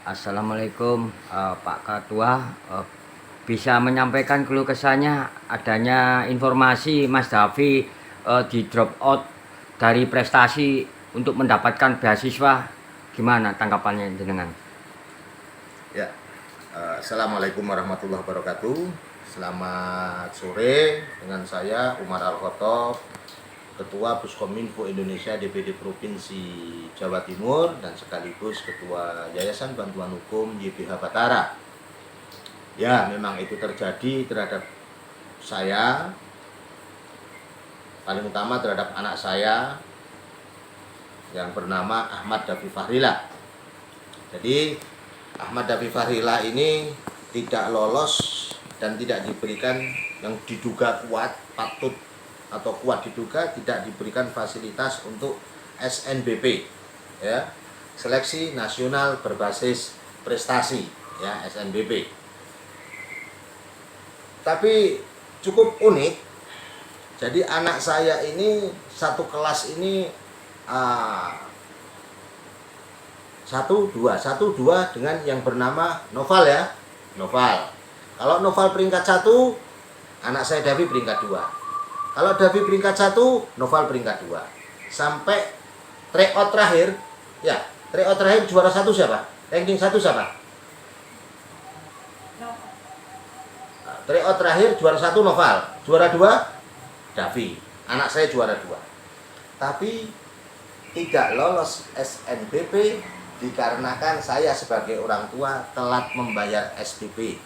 Assalamualaikum Pak Ketua. Bisa menyampaikan keluh kesahnya adanya informasi Mas Davi di drop out dari prestasi untuk mendapatkan beasiswa. Gimana tanggapannya jenengan? Ya, Assalamualaikum warahmatullahi wabarakatuh. Selamat sore, dengan saya Umar Al-Khotob, Ketua Puskominfo Indonesia DPD Provinsi Jawa Timur dan sekaligus Ketua Yayasan Bantuan Hukum YBH Batara. Ya, memang itu terjadi terhadap saya, paling utama terhadap anak saya yang bernama Ahmad Davi Fahrila. Jadi Ahmad Davi Fahrila ini tidak lolos dan tidak diberikan yang diduga kuat, patut atau kuat diduga tidak diberikan fasilitas untuk SNBP, ya, Seleksi Nasional Berbasis Prestasi, ya, SNBP. Tapi cukup unik. Jadi anak saya ini satu kelas ini satu dua dengan yang bernama Noval, ya, Noval. Kalau Noval peringkat 1, anak saya Davi peringkat 2. Kalau Davi peringkat 1, Noval peringkat 2. Sampai tryout terakhir, ya, tryout terakhir juara 1 siapa? Ranking 1 siapa? Tryout terakhir juara 1 Noval, juara 2 Davi. Anak saya juara 2. Tapi tidak lolos SNBP dikarenakan saya sebagai orang tua telat membayar SPP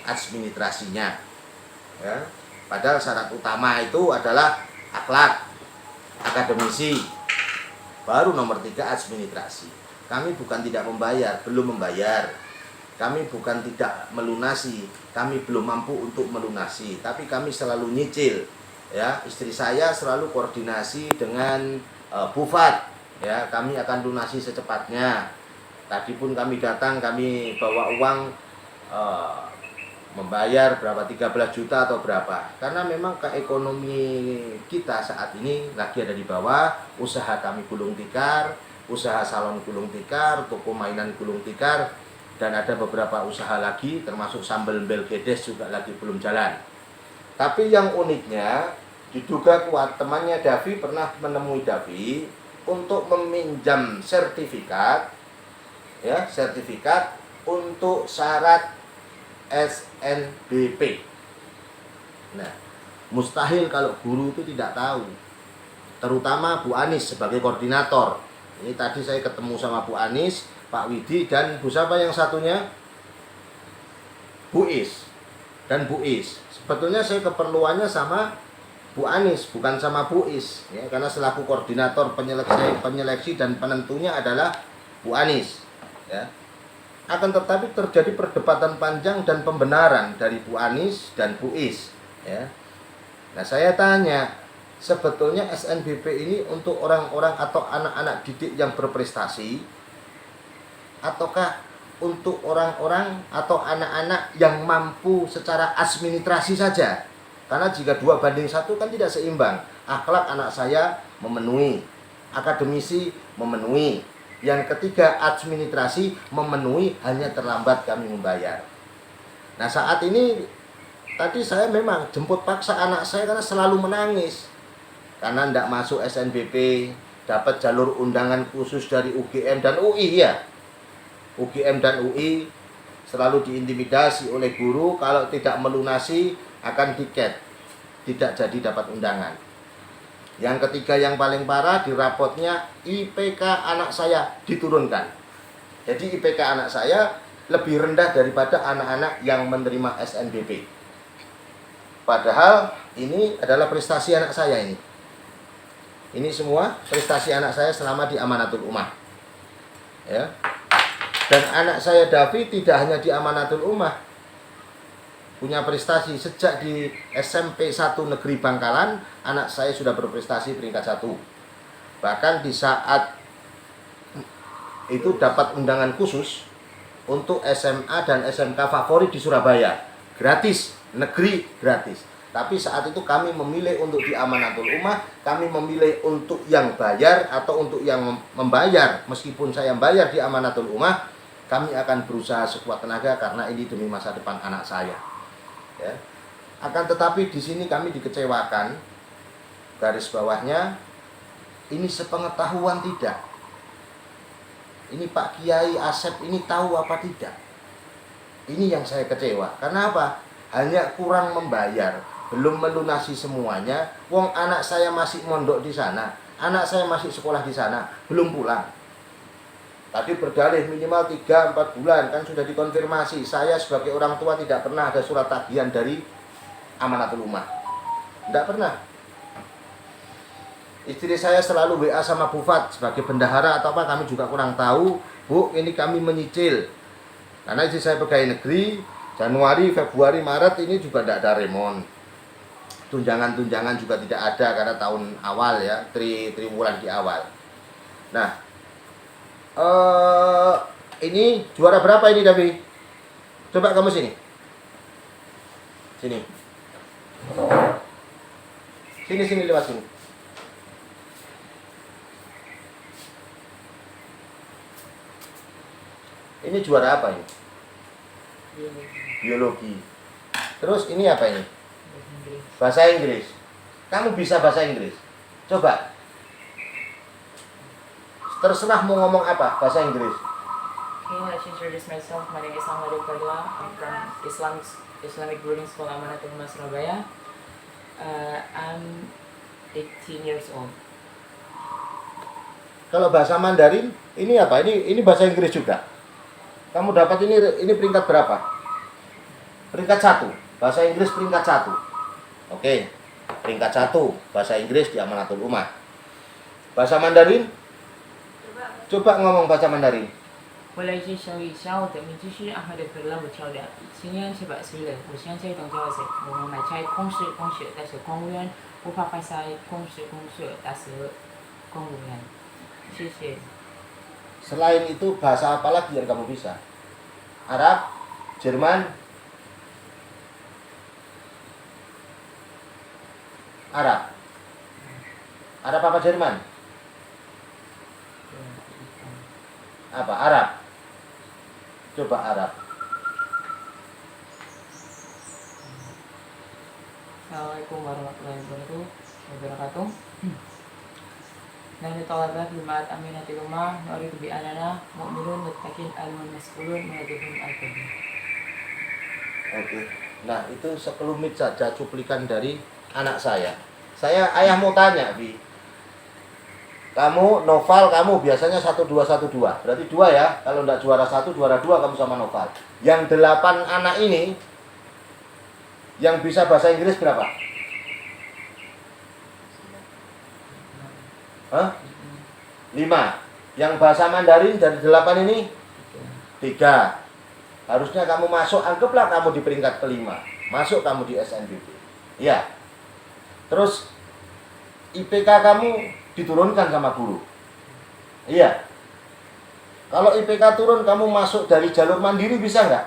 administrasinya, ya. Padahal syarat utama itu adalah akhlak, akademisi, baru nomor 3 administrasi. Kami bukan tidak membayar, belum membayar. Kami bukan tidak melunasi, kami belum mampu untuk melunasi, tapi kami selalu nyicil, ya. Istri saya selalu koordinasi dengan Bufat, ya, kami akan lunasi secepatnya. Tadi pun kami datang, kami bawa uang membayar berapa, 13 juta atau berapa. Karena memang keekonomi kita saat ini lagi ada di bawah. Usaha kami gulung tikar, usaha salon gulung tikar, toko mainan gulung tikar, dan ada beberapa usaha lagi termasuk sambal belgedes juga lagi belum jalan. Tapi yang uniknya, diduga kuat temannya Davi pernah menemui Davi untuk meminjam sertifikat, ya, sertifikat untuk syarat SNBP. Nah, mustahil kalau guru itu tidak tahu, terutama Bu Anis sebagai koordinator. Ini tadi saya ketemu sama Bu Anis, Pak Widi, dan Bu siapa yang satunya? Bu Is dan Bu Is. Sebetulnya saya keperluannya sama Bu Anis, bukan sama Bu Is, ya, karena selaku koordinator penyeleksi dan penentunya adalah Bu Anis, ya. Akan tetapi terjadi perdebatan panjang dan pembenaran dari Bu Anis dan Bu Is, ya. Nah, saya tanya, sebetulnya SNBP ini untuk orang-orang atau anak-anak didik yang berprestasi, ataukah untuk orang-orang atau anak-anak yang mampu secara administrasi saja? Karena jika 2:1 kan tidak seimbang. Akhlak anak saya memenuhi, akademisi memenuhi, yang ketiga administrasi memenuhi, hanya terlambat kami membayar. Nah, saat ini tadi saya memang jemput paksa anak saya karena selalu menangis karena tidak masuk SNBP, dapat jalur undangan khusus dari UGM dan UI, ya. UGM dan UI selalu diintimidasi oleh guru, kalau tidak melunasi akan tiket, tidak jadi dapat undangan. Yang ketiga yang paling parah, di rapotnya IPK anak saya diturunkan. Jadi IPK anak saya lebih rendah daripada anak-anak yang menerima SNBP. Padahal ini adalah prestasi anak saya ini. Ini semua prestasi anak saya selama di Amanatul Ummah, ya. Dan anak saya Davi tidak hanya di Amanatul Ummah, punya prestasi sejak di SMP 1 Negeri Bangkalan, anak saya sudah berprestasi peringkat 1. Bahkan di saat itu dapat undangan khusus untuk SMA dan SMK favorit di Surabaya, gratis, negeri gratis. Tapi saat itu kami memilih untuk di Amanatul Ummah, kami memilih untuk yang bayar atau untuk yang membayar. Meskipun saya bayar di Amanatul Ummah, kami akan berusaha sekuat tenaga karena ini demi masa depan anak saya. Ya. Akan tetapi di sini kami dikecewakan, garis bawahnya, ini sepengetahuan tidak. Ini Pak Kiai Asep ini tahu apa tidak? Ini yang saya kecewa. Karena apa? Hanya kurang membayar, belum melunasi semuanya. Wong anak saya masih mondok di sana, anak saya masih sekolah di sana, belum pulang. Tadi berdalih minimal 3-4 bulan, kan sudah dikonfirmasi. Saya sebagai orang tua tidak pernah ada surat tagihan dari Amanatul Ummah. Tidak pernah. Istri saya selalu WA sama Bufat sebagai bendahara atau apa, kami juga kurang tahu. Bu, ini kami menyicil. Karena istri saya pegawai negeri, Januari, Februari, Maret ini juga tidak ada remon. Tunjangan-tunjangan juga tidak ada karena tahun awal ya, triwulan di awal. Nah, ini juara berapa ini, Davi? Coba kamu sini. Sini. Sini lewat sini. Ini juara apa ini? Biologi. Terus ini apa ini? Bahasa Inggris. Kamu bisa bahasa Inggris? Coba. Terserah mau ngomong apa bahasa Inggris. Okay, let's introduce myself. My name is Ahmad Fadila. I'm from Islamic Boarding School Amanatul Ummah Surabaya. I'm 18 years old. Kalau bahasa Mandarin, ini apa? Ini bahasa Inggris juga. Kamu dapat ini peringkat berapa? Peringkat 1. Bahasa Inggris peringkat 1. Oke. Peringkat 1 bahasa Inggris di Amanatul Ummah. Bahasa Mandarin? Coba ngomong bahasa Mandarin. 我来自小语下，我的名字是阿哈德克拉姆乔的，今年18岁了。我现在当教授，我们买菜公事，但是公务员无法派在公事，但是公务员。谢谢。 Selain itu bahasa apa lagi yang kamu bisa? Arab, Jerman, Arab. Arab apa Jerman? Apa? Arab. Coba Arab. Assalamualaikum warahmatullahi wabarakatuh. Nahnu talabat Jumat Aminatul Ummah nuridu bi anana mu'minun muttaqin alimun mas'ulun muhadithun al-kabir. Oke. Nah, itu sekelumit saja cuplikan dari anak saya. Saya ayah mau tanya, Bi. Kamu Noval kamu biasanya 1212. Berarti 2 ya. Kalau enggak juara 1, juara 2 kamu sama Noval. Yang 8 anak ini yang bisa bahasa Inggris berapa? Hah? 5. Yang bahasa Mandarin dari 8 ini 3. Harusnya kamu masuk, anggaplah kamu di peringkat kelima. Masuk kamu di SNBP. Iya. Terus IPK kamu diturunkan sama guru. Iya. Kalau IPK turun, kamu masuk dari jalur mandiri bisa nggak?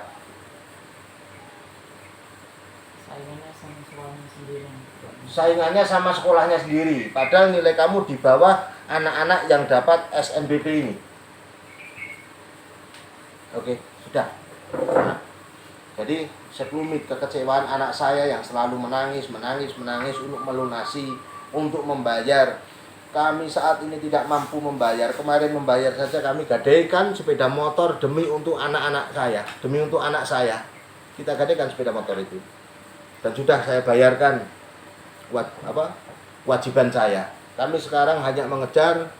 Saingannya sama sekolahnya sendiri. Padahal nilai kamu di bawah anak-anak yang dapat SNBP ini. Oke, sudah. Nah, jadi sekelumit kekecewaan anak saya yang selalu menangis untuk melunasi, untuk membayar. Kami saat ini tidak mampu membayar. Kemarin membayar saja kami gadaikan sepeda motor demi untuk anak-anak saya, demi untuk anak saya. Kita gadaikan sepeda motor itu. Dan sudah saya bayarkan kewajiban saya. Kami sekarang hanya mengejar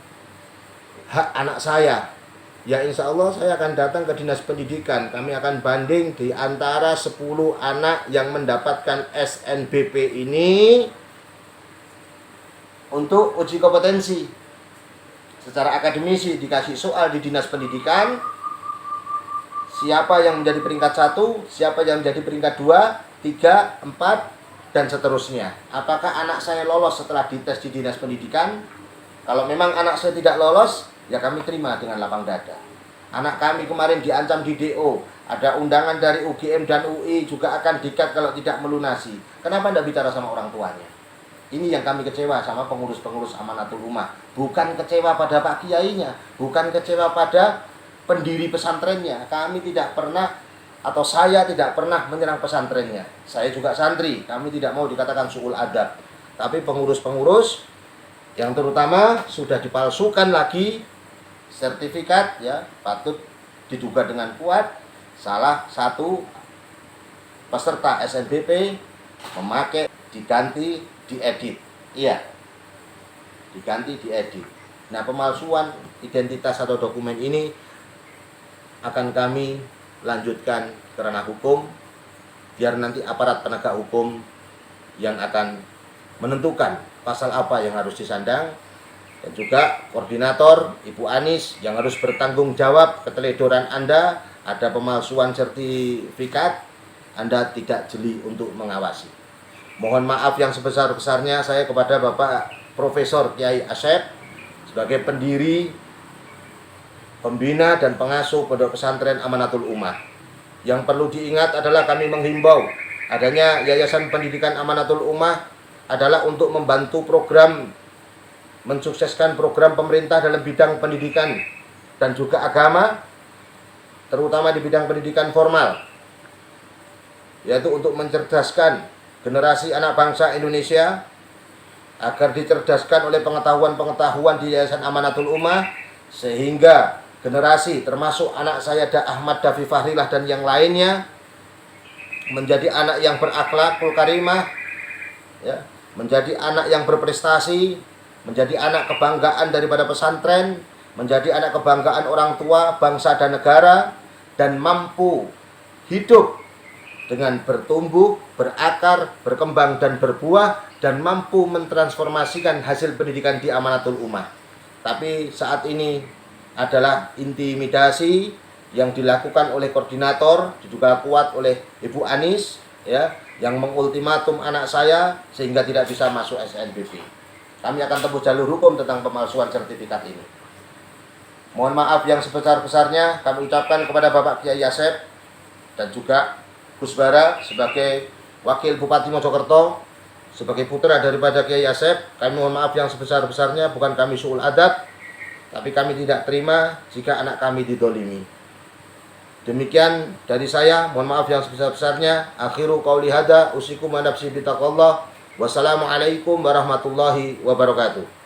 hak anak saya. Ya insya Allah saya akan datang ke dinas pendidikan. Kami akan banding di antara 10 anak yang mendapatkan SNBP ini untuk uji kompetensi. Secara akademisi dikasih soal di dinas pendidikan. Siapa yang menjadi peringkat 1, siapa yang menjadi peringkat 2, 3, 4 dan seterusnya. Apakah anak saya lolos setelah dites di dinas pendidikan? Kalau memang anak saya tidak lolos, ya kami terima dengan lapang dada. Anak kami kemarin diancam di DO. Ada undangan dari UGM dan UI juga akan dikat kalau tidak melunasi. Kenapa tidak bicara sama orang tuanya? Ini yang kami kecewa sama pengurus-pengurus Amanatul Ummah. Bukan kecewa pada Pak Kiainya, bukan kecewa pada pendiri pesantrennya. Kami tidak pernah, atau saya tidak pernah menyerang pesantrennya. Saya juga santri, kami tidak mau dikatakan su'ul adab. Tapi pengurus-pengurus yang terutama sudah dipalsukan lagi sertifikat, ya, patut diduga dengan kuat salah satu peserta SNBP memakai diganti diedit. Iya, diganti diedit. Nah, pemalsuan identitas atau dokumen ini akan kami lanjutkan ke ranah hukum, biar nanti aparat penegak hukum yang akan menentukan pasal apa yang harus disandang, dan juga koordinator Ibu Anis yang harus bertanggung jawab keteledoran Anda. Ada pemalsuan sertifikat, Anda tidak jeli untuk mengawasi. Mohon maaf yang sebesar-besarnya saya kepada Bapak Profesor Kiai Asep sebagai pendiri, pembina dan pengasuh Pondok Pesantren Amanatul Ummah. Yang perlu diingat adalah kami menghimbau adanya Yayasan Pendidikan Amanatul Ummah adalah untuk membantu program, mensukseskan program pemerintah dalam bidang pendidikan dan juga agama, terutama di bidang pendidikan formal, yaitu untuk mencerdaskan generasi anak bangsa Indonesia agar dicerdaskan oleh pengetahuan-pengetahuan di Yayasan Amanatul Ummah, sehingga generasi termasuk anak saya Ahmad Davi Fahrilah dan yang lainnya menjadi anak yang berakhlakul karimah, ya, menjadi anak yang berprestasi, menjadi anak kebanggaan daripada pesantren, menjadi anak kebanggaan orang tua, bangsa dan negara, dan mampu hidup dengan bertumbuh, berakar, berkembang dan berbuah, dan mampu mentransformasikan hasil pendidikan di Amanatul Ummah. Tapi saat ini adalah intimidasi yang dilakukan oleh koordinator, diduga kuat oleh Ibu Anis, ya, yang mengultimatum anak saya sehingga tidak bisa masuk SNBP. Kami akan tempuh jalur hukum tentang pemalsuan sertifikat ini. Mohon maaf yang sebesar-besarnya kami ucapkan kepada Bapak Kiai Asep dan juga Gus Bara sebagai Wakil Bupati Mojokerto, sebagai putra daripada Kiai Asep. Kami mohon maaf yang sebesar-besarnya, bukan kami su'ul adab, tapi kami tidak terima jika anak kami didolimi. Demikian dari saya, mohon maaf yang sebesar-besarnya. Akhiru qauli hada, usikum wa nafsi bitaqallah. Wassalamualaikum warahmatullahi wabarakatuh.